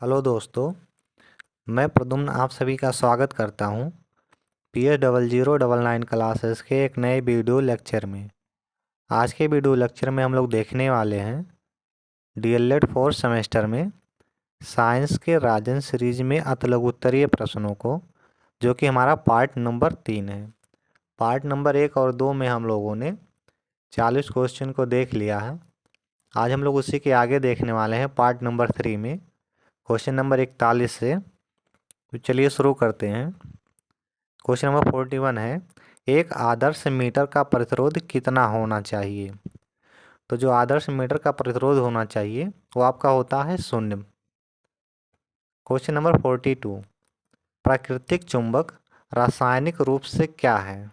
Hello दोस्तों, मैं प्रद्युम्न आप सभी का स्वागत करता हूं PS0099 क्लासेस के एक नए वीडियो लेक्चर में। आज के वीडियो लेक्चर में हम लोग देखने वाले हैं DLED 4 सेमेस्टर में साइंस के राजन सीरीज में अतिलघुत्तरीय प्रश्नों को, जो कि हमारा पार्ट नंबर 3 है। पार्ट नंबर 1 और 2 में हम लोगों ने 40 क्वेश्चन को देख लिया है। आज हम लोग उसी के आगे देखने वाले हैं पार्ट नंबर 3 में क्वेश्चन नंबर 41 से। तो चलिए शुरू करते हैं। क्वेश्चन नंबर 41 है, एक आदर्श मीटर का प्रतिरोध कितना होना चाहिए। तो जो आदर्श मीटर का प्रतिरोध होना चाहिए वो आपका होता है 0। क्वेश्चन नंबर 42, प्राकृतिक चुंबक रासायनिक रूप से क्या है।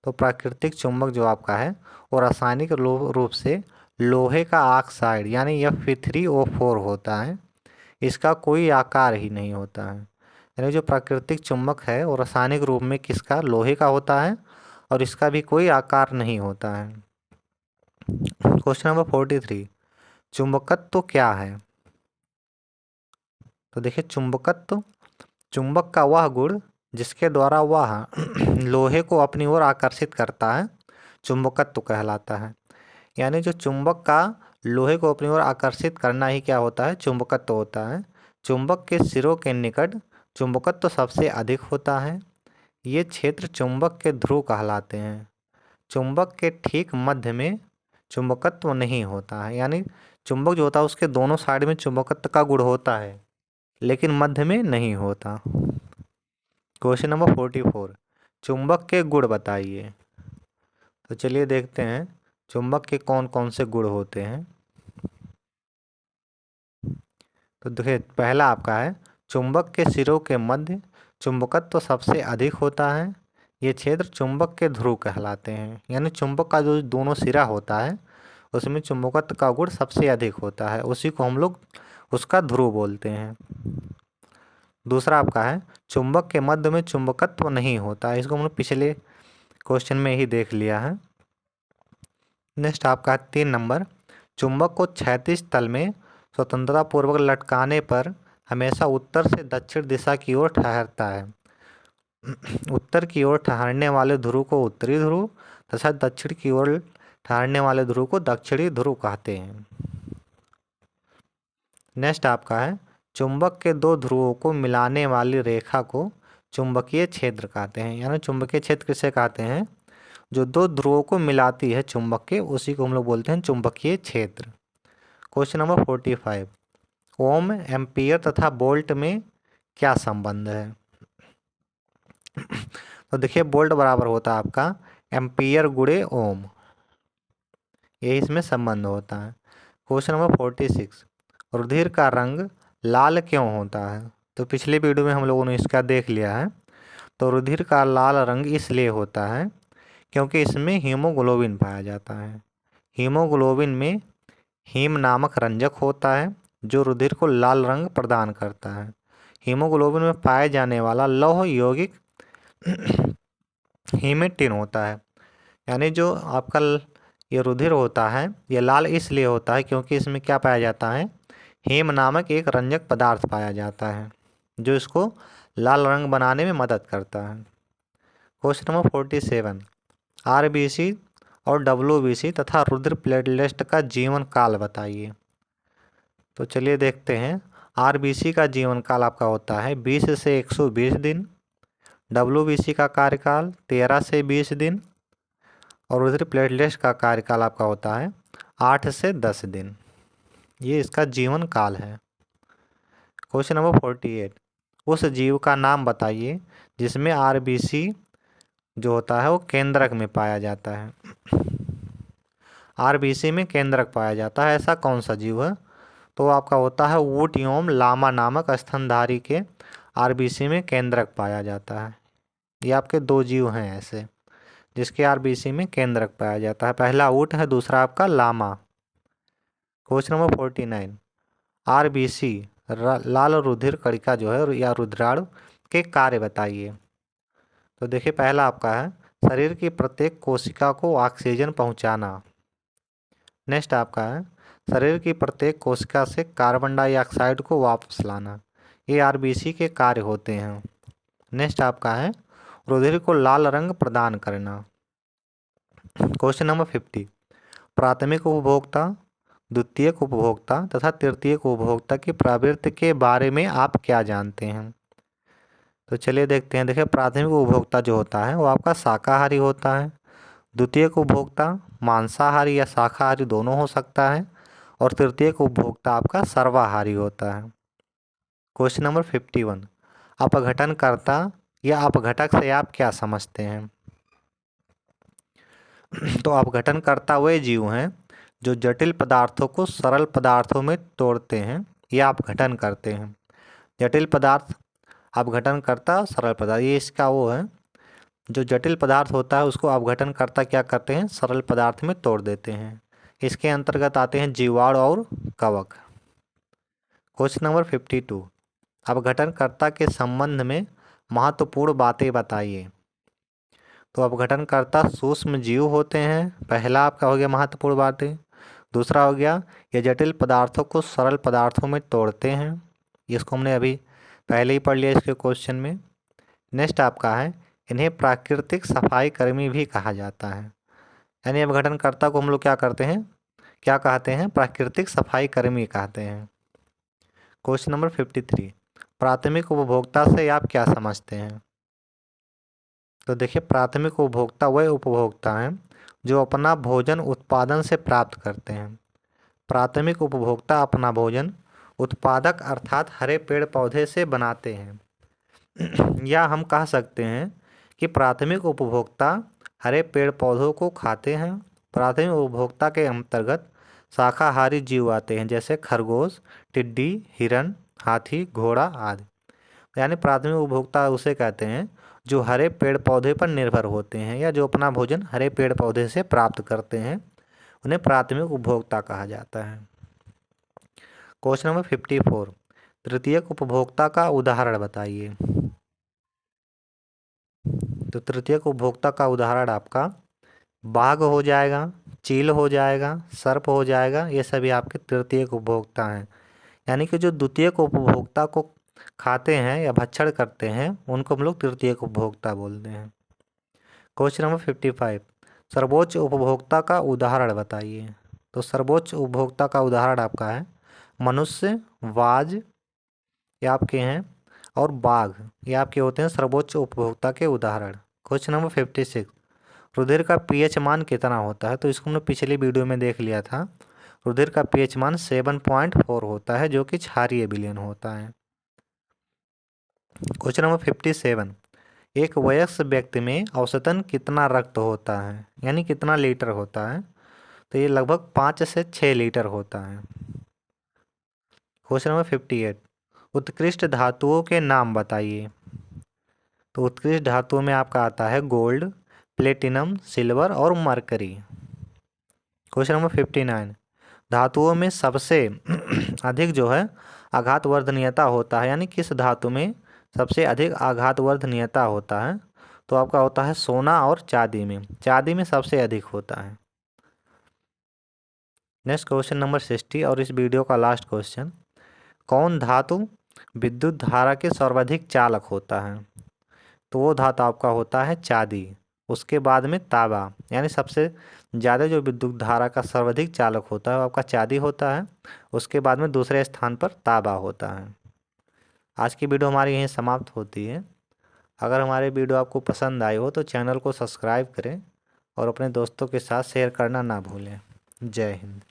तो प्राकृतिक चुंबक जो आपका है वो रासायनिक रूप से लोहे का ऑक्साइड यानी Fe3O4 होता है। इसका कोई आकार ही नहीं होता है। यानी जो प्राकृतिक चुंबक है वो रासायनिक रूप में किसका, लोहे का होता है और इसका भी कोई आकार नहीं होता है। क्वेश्चन नंबर 43, चुंबकत्व क्या है। तो देखिए चुंबकत्व, चुंबक का वह गुण जिसके द्वारा वह लोहे को अपनी ओर आकर्षित करता है, चुंबकत्व कहलाता है। यानी जो चुंबक का लोहे को अपनी ओर आकर्षित करना ही क्या होता है, चुंबकत्व होता है। चुंबक के सिरों के निकट चुंबकत्व सबसे अधिक होता है। ये क्षेत्र चुंबक के ध्रुव कहलाते हैं। चुंबक के ठीक मध्य में चुंबकत्व नहीं होता है। यानी चुंबक जो होता है उसके दोनों साइड में चुंबकत्व का गुण होता है लेकिन मध्य में नहीं होता। क्वेश्चन नंबर 44, चुंबक के गुण बताइए। तो चलिए देखते हैं चुंबक के कौन कौन से गुण होते हैं। तो देखिए पहला आपका है, चुंबक के सिरों के मध्य चुंबकत्व सबसे अधिक होता है। ये क्षेत्र चुंबक के ध्रुव कहलाते हैं। यानी चुंबक का जो दोनों सिरा होता है उसमें चुंबकत्व का गुण सबसे अधिक होता है, उसी को हम लोग उसका ध्रुव बोलते हैं। दूसरा आपका है, चुंबक के मध्य में चुंबकत्व नहीं होता है। इसको हम लोग पिछले क्वेश्चन में ही देख लिया है। नेक्स्ट आपका है 3 नंबर, चुंबक को क्षैतिज तल में स्वतंत्रता पूर्वक लटकाने पर हमेशा उत्तर से दक्षिण दिशा की ओर ठहरता है। उत्तर की ओर ठहरने वाले ध्रुव को उत्तरी ध्रुव तथा दक्षिण की ओर ठहरने वाले ध्रुव को दक्षिणी ध्रुव कहते हैं। नेक्स्ट आपका है, चुंबक के दो ध्रुवों को मिलाने वाली रेखा को चुंबकीय क्षेत्र कहते हैं। यानी चुंबकीय क्षेत्र किसे कहते हैं, जो दो ध्रुवों को मिलाती है चुंबक के, उसी को हम लोग बोलते हैं चुंबकीय क्षेत्र। क्वेश्चन नंबर 45, ओम, एम्पियर तथा वोल्ट में क्या संबंध है। तो देखिए वोल्ट बराबर होता है आपका एम्पियर गुणे ओम, यही इसमें संबंध होता है। क्वेश्चन नंबर 46, रुधिर का रंग लाल क्यों होता है। तो पिछले वीडियो में हम लोगों ने इसका देख लिया है। तो रुधिर का लाल रंग इसलिए होता है क्योंकि इसमें हीमोग्लोबिन पाया जाता है। हीमोग्लोबिन में हीम नामक रंजक होता है जो रुधिर को लाल रंग प्रदान करता है। हीमोग्लोबिन में पाए जाने वाला लौह यौगिक हीमेटिन होता है। यानी जो आपका ये रुधिर होता है ये लाल इसलिए होता है क्योंकि इसमें क्या पाया जाता है, हीम नामक एक रंजक पदार्थ पाया जाता है जो इसको लाल रंग बनाने में मदद करता है। क्वेश्चन नंबर 47, आरबीसी और डब्ल्यूबीसी तथा रुधिर प्लेटलेट का जीवन काल बताइए। तो चलिए देखते हैं। आरबीसी का जीवन काल आपका होता है 20 से 120 दिन। डब्ल्यूबीसी का कार्यकाल 13 से 20 दिन और रुधिर प्लेटलेट्स का कार्यकाल आपका होता है 8 से 10 दिन। ये इसका जीवन काल है। क्वेश्चन नंबर 48, उस जीव का नाम बताइए जिसमें आरबीसी जो होता है वो केंद्रक में पाया जाता है। आरबीसी में केंद्रक पाया जाता है, ऐसा कौन सा जीव है। तो आपका होता है वुटियोम लामा नामक स्तनधारी के आरबीसी में केंद्रक पाया जाता है। ये आपके दो जीव हैं ऐसे जिसके आरबीसी में केंद्रक पाया जाता है। पहला ऊट है, दूसरा आपका लामा। क्वेश्चन नंबर 49, आरबीसी लाल रुधिर कणिका जो है या रुधिराणु के कार्य बताइए। तो देखिए पहला आपका है शरीर की प्रत्येक कोशिका को ऑक्सीजन पहुंचाना। नेक्स्ट आपका है शरीर की प्रत्येक कोशिका से कार्बन डाइऑक्साइड को वापस लाना, ये आरबीसी के कार्य होते हैं। नेक्स्ट आपका है रुधिर को लाल रंग प्रदान करना। क्वेश्चन नंबर 50, प्राथमिक उपभोक्ता, द्वितीयक उपभोक्ता तथा तृतीयक उपभोक्ता की प्रवृत्ति के बारे में आप क्या जानते हैं? तो चलिए देखते हैं। देखिए, प्राथमिक उपभोक्ता जो होता है वो आपका शाकाहारी होता है। द्वितीयक उपभोक्ता मांसाहारी या शाकाहारी दोनों हो सकता है। और तृतीयक उपभोक्ता आपका सर्वाहारी होता है। क्वेश्चन नंबर 51, अपघटनकर्ता या अपघटक से आप क्या समझते हैं? तो अपघटनकर्ता वे जीव हैं जो जटिल पदार्थों को सरल पदार्थों में तोड़ते हैं या अपघटन करते हैं। जटिल पदार्थ अपघटनकर्ता, सरल पदार्थ, ये इसका वो है। जो जटिल पदार्थ होता है उसको अपघटनकर्ता क्या करते हैं? सरल पदार्थ में तोड़ देते हैं। इसके अंतर्गत आते हैं जीवाणु और कवक। क्वेश्चन नंबर 52, अपघटनकर्ता के संबंध में महत्वपूर्ण बातें बताइए। तो अपघटनकर्ता सूक्ष्म जीव होते हैं, पहला आपका हो गया महत्वपूर्ण बातें। दूसरा हो गया ये जटिल पदार्थों को सरल पदार्थों में तोड़ते हैं, इसको हमने अभी पहले ही पढ़ लिया इसके क्वेश्चन में। नेक्स्ट आपका है इन्हें प्राकृतिक सफाई कर्मी भी कहा जाता है। यानी अपघटनकर्ता को हम लोग क्या करते हैं, क्या कहते हैं? प्राकृतिक सफाई कर्मी कहते हैं। क्वेश्चन नंबर 53, प्राथमिक उपभोक्ता से आप क्या समझते हैं? तो देखिए, प्राथमिक उपभोक्ता वह उपभोक्ता हैं जो अपना भोजन उत्पादन से प्राप्त करते हैं। प्राथमिक उपभोक्ता अपना भोजन उत्पादक अर्थात हरे पेड़ पौधे से बनाते हैं। या हम कह सकते हैं कि प्राथमिक उपभोक्ता हरे पेड़ पौधों को खाते हैं। प्राथमिक उपभोक्ता के अंतर्गत शाकाहारी जीव आते हैं जैसे खरगोश, टिड्डी, हिरन, हाथी, घोड़ा आदि। यानी प्राथमिक उपभोक्ता उसे कहते हैं जो हरे पेड़ पौधे पर निर्भर होते हैं या जो अपना भोजन हरे पेड़ पौधे से प्राप्त करते हैं, उन्हें प्राथमिक उपभोक्ता कहा जाता है। क्वेश्चन नंबर 54, तृतीयक उपभोक्ता का उदाहरण बताइए। तो तृतीयक उपभोक्ता का उदाहरण आपका बाघ हो जाएगा, चील हो जाएगा, सर्प हो जाएगा, ये सभी आपके तृतीयक उपभोक्ता हैं। यानी कि जो द्वितीयक उपभोक्ता को खाते हैं या भक्षण करते हैं उनको हम लोग तृतीयक उपभोक्ता बोलते हैं। क्वेश्चन नंबर 55, सर्वोच्च उपभोक्ता का उदाहरण बताइए। तो सर्वोच्च उपभोक्ता का उदाहरण आपका है मनुष्य, वाज ये आपके हैं, और बाघ ये आपके होते हैं सर्वोच्च उपभोक्ता के उदाहरण। क्वेश्चन नंबर 56, रुधिर का पीएच मान कितना होता है? तो इसको हमने पिछली वीडियो में देख लिया था। रुधिर का पीएच मान 7.4 होता है जो कि क्षारीय विलयन होता है। क्वेश्चन नंबर 57, एक वयस्क व्यक्ति में औसतन कितना रक्त होता है, यानी कितना लीटर होता है? तो ये लगभग 5 से 6 लीटर होता है। क्वेश्चन नंबर 58, उत्कृष्ट धातुओं के नाम बताइए। तो उत्कृष्ट धातुओं में आपका आता है गोल्ड, प्लेटिनम, सिल्वर और मरकरी। क्वेश्चन नंबर 59, धातुओं में सबसे अधिक जो है आघातवर्धनीयता होता है, यानी किस धातु में सबसे अधिक आघातवर्धनीयता होता है? तो आपका होता है सोना और चांदी में। चांदी में सबसे अधिक होता है। नेक्स्ट क्वेश्चन नंबर 60 और इस वीडियो का लास्ट क्वेश्चन, कौन धातु विद्युत धारा के सर्वाधिक चालक होता है? तो वो धातु आपका होता है चांदी, उसके बाद में तांबा। यानी सबसे ज़्यादा जो विद्युत धारा का सर्वाधिक चालक होता है वो आपका चांदी होता है, उसके बाद में दूसरे स्थान पर तांबा होता है। आज की वीडियो हमारी यहीं समाप्त होती है। अगर हमारे वीडियो आपको पसंद आई हो तो चैनल को सब्सक्राइब करें और अपने दोस्तों के साथ शेयर करना ना भूलें। जय हिंद।